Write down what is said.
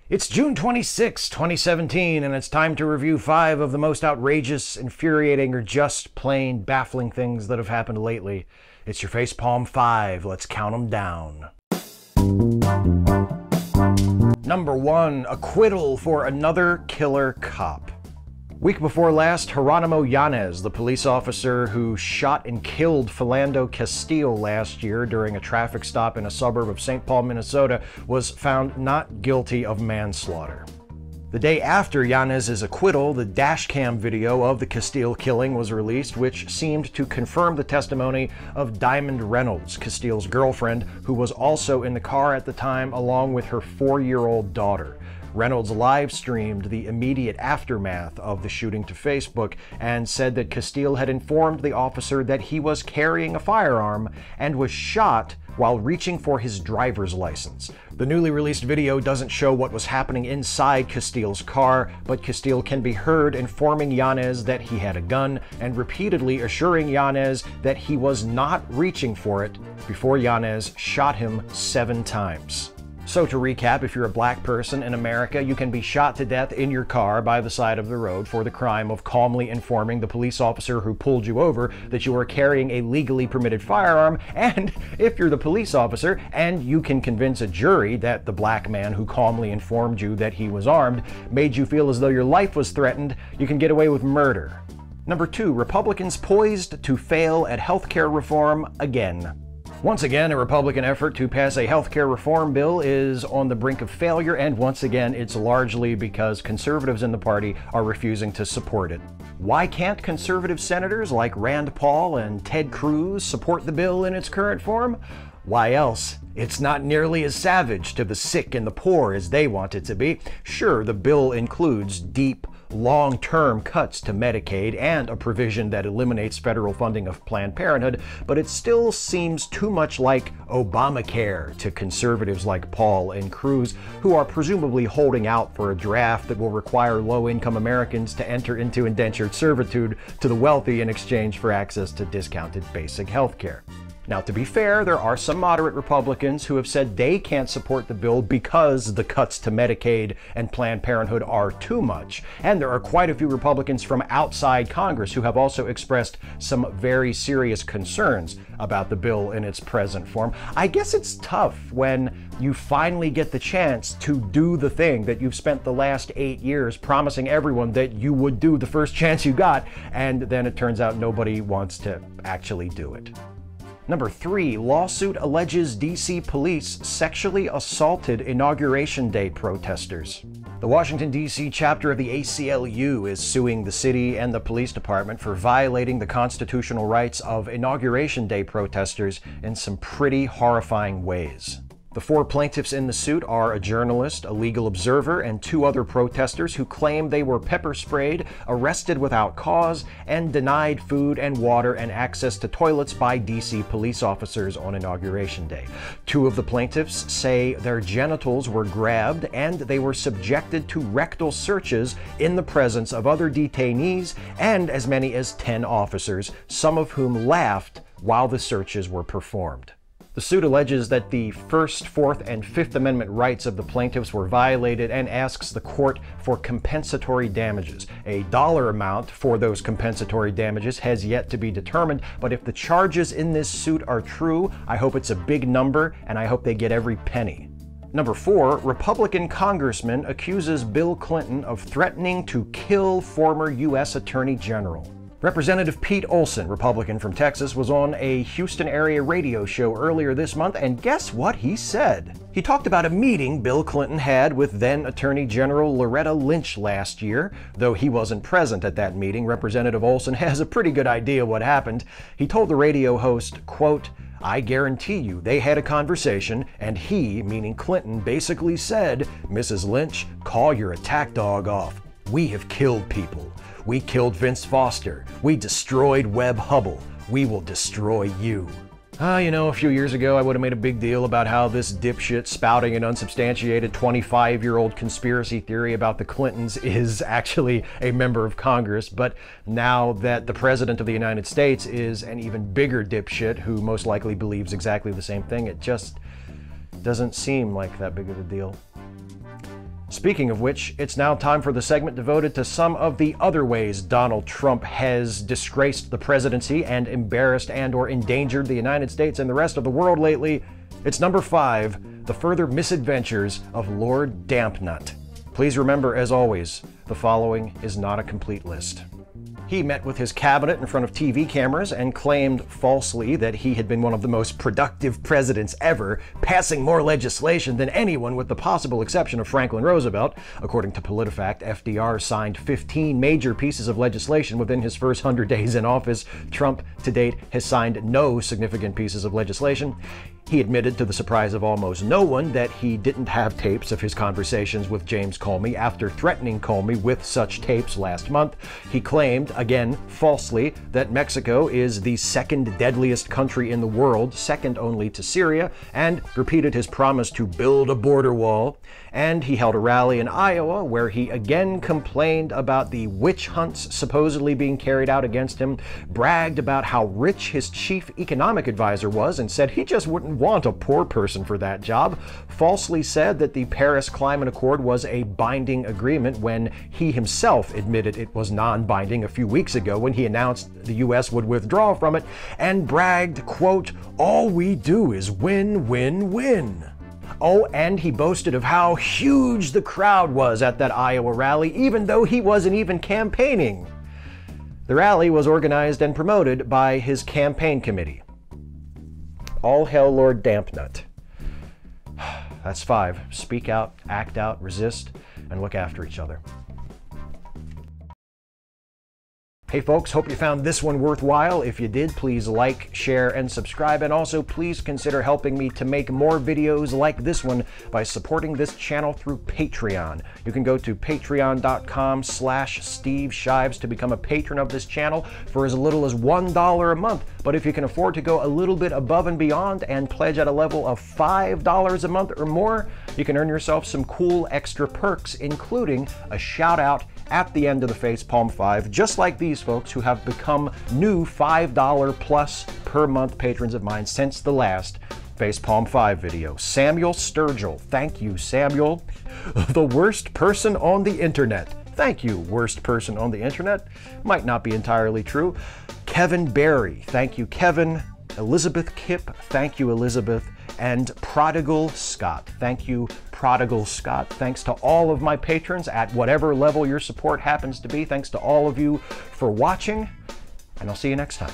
It's June 26, 2017, and it's time to review 5 of the most outrageous, infuriating, or just plain baffling things that have happened lately. It's your Facepalm 5. Let's count them down. Number 1. Acquittal for another killer cop. Week before last, Geronimo Yanez, the police officer who shot and killed Philando Castile last year during a traffic stop in a suburb of St. Paul, Minnesota, was found not guilty of manslaughter. The day after Yanez's acquittal, the dashcam video of the Castile killing was released, which seemed to confirm the testimony of Diamond Reynolds, Castile's girlfriend, who was also in the car at the time along with her 4-year-old daughter. Reynolds live-streamed the immediate aftermath of the shooting to Facebook and said that Castile had informed the officer that he was carrying a firearm and was shot while reaching for his driver's license. The newly released video doesn't show what was happening inside Castile's car, but Castile can be heard informing Yanez that he had a gun and repeatedly assuring Yanez that he was not reaching for it before Yanez shot him 7 times. So to recap, if you're a black person in America, you can be shot to death in your car by the side of the road for the crime of calmly informing the police officer who pulled you over that you are carrying a legally permitted firearm, and if you're the police officer and you can convince a jury that the black man who calmly informed you that he was armed made you feel as though your life was threatened, you can get away with murder. Number 2, Republicans poised to fail at healthcare reform again. Once again, a Republican effort to pass a healthcare reform bill is on the brink of failure, and once again, it's largely because conservatives in the party are refusing to support it. Why can't conservative senators like Rand Paul and Ted Cruz support the bill in its current form? Why else? It's not nearly as savage to the sick and the poor as they want it to be. Sure, the bill includes deep, long-term cuts to Medicaid and a provision that eliminates federal funding of Planned Parenthood, but it still seems too much like Obamacare to conservatives like Paul and Cruz, who are presumably holding out for a draft that will require low-income Americans to enter into indentured servitude to the wealthy in exchange for access to discounted basic health care. Now, to be fair, there are some moderate Republicans who have said they can't support the bill because the cuts to Medicaid and Planned Parenthood are too much. And there are quite a few Republicans from outside Congress who have also expressed some very serious concerns about the bill in its present form. I guess it's tough when you finally get the chance to do the thing that you've spent the last 8 years promising everyone that you would do the first chance you got, and then it turns out nobody wants to actually do it. Number 3, lawsuit alleges DC police sexually assaulted Inauguration Day protesters. The Washington, D.C. chapter of the ACLU is suing the city and the police department for violating the constitutional rights of Inauguration Day protesters in some pretty horrifying ways. The 4 plaintiffs in the suit are a journalist, a legal observer, and 2 other protesters who claim they were pepper sprayed, arrested without cause, and denied food and water and access to toilets by DC police officers on Inauguration Day. 2 of the plaintiffs say their genitals were grabbed and they were subjected to rectal searches in the presence of other detainees and as many as 10 officers, some of whom laughed while the searches were performed. The suit alleges that the First, Fourth, and Fifth Amendment rights of the plaintiffs were violated and asks the court for compensatory damages. A dollar amount for those compensatory damages has yet to be determined, but if the charges in this suit are true, I hope it's a big number, and I hope they get every penny. Number 4, Republican Congressman accuses Bill Clinton of threatening to kill former U.S. Attorney General. Representative Pete Olson, Republican from Texas, was on a Houston area radio show earlier this month, and guess what he said? He talked about a meeting Bill Clinton had with then Attorney General Loretta Lynch last year. Though he wasn't present at that meeting, Representative Olson has a pretty good idea what happened. He told the radio host, quote, "I guarantee you they had a conversation, and he, meaning Clinton, basically said, 'Mrs. Lynch, call your attack dog off. We have killed people. We killed Vince Foster. We destroyed Webb Hubble. We will destroy you.'" A few years ago I would have made a big deal about how this dipshit spouting an unsubstantiated 25-year-old conspiracy theory about the Clintons is actually a member of Congress, but now that the President of the United States is an even bigger dipshit who most likely believes exactly the same thing, it just doesn't seem like that big of a deal. Speaking of which, it's now time for the segment devoted to some of the other ways Donald Trump has disgraced the presidency and embarrassed and/or endangered the United States and the rest of the world lately. It's number 5, the further misadventures of Lord Dampnut. Please remember, as always, the following is not a complete list. He met with his cabinet in front of TV cameras and claimed falsely that he had been one of the most productive presidents ever, passing more legislation than anyone with the possible exception of Franklin Roosevelt. According to PolitiFact, FDR signed 15 major pieces of legislation within his first 100 days in office. Trump, to date, has signed no significant pieces of legislation. He admitted, to the surprise of almost no one, that he didn't have tapes of his conversations with James Comey after threatening Comey with such tapes last month. He claimed, again falsely, that Mexico is the second deadliest country in the world, second only to Syria, and repeated his promise to build a border wall. And he held a rally in Iowa where he again complained about the witch hunts supposedly being carried out against him, bragged about how rich his chief economic advisor was, and said he just wouldn't want a poor person for that job, falsely said that the Paris Climate Accord was a binding agreement when he himself admitted it was non-binding a few weeks ago when he announced the US would withdraw from it, and bragged, quote, "All we do is win, win, win." Oh, and he boasted of how huge the crowd was at that Iowa rally, even though he wasn't even campaigning. The rally was organized and promoted by his campaign committee. All hail Lord Dampnut. That's 5. Speak out, act out, resist, and look after each other. Hey folks, hope you found this one worthwhile. If you did, please like, share, and subscribe, and also please consider helping me to make more videos like this one by supporting this channel through Patreon. You can go to patreon.com/Steve Shives to become a patron of this channel for as little as $1 a month. But if you can afford to go a little bit above and beyond and pledge at a level of $5 a month or more, you can earn yourself some cool extra perks, including a shout out at the end of the Facepalm 5, just like these folks who have become new $5 plus per month patrons of mine since the last Facepalm 5 video. Samuel Sturgill, thank you, Samuel. The worst person on the internet. Thank you, worst person on the internet. Might not be entirely true. Kevin Berry, thank you, Kevin. Elizabeth Kipp, thank you, Elizabeth. And Prodigal Scott, thank you, Prodigal Scott. Thanks to all of my patrons at whatever level your support happens to be. Thanks to all of you for watching, and I'll see you next time.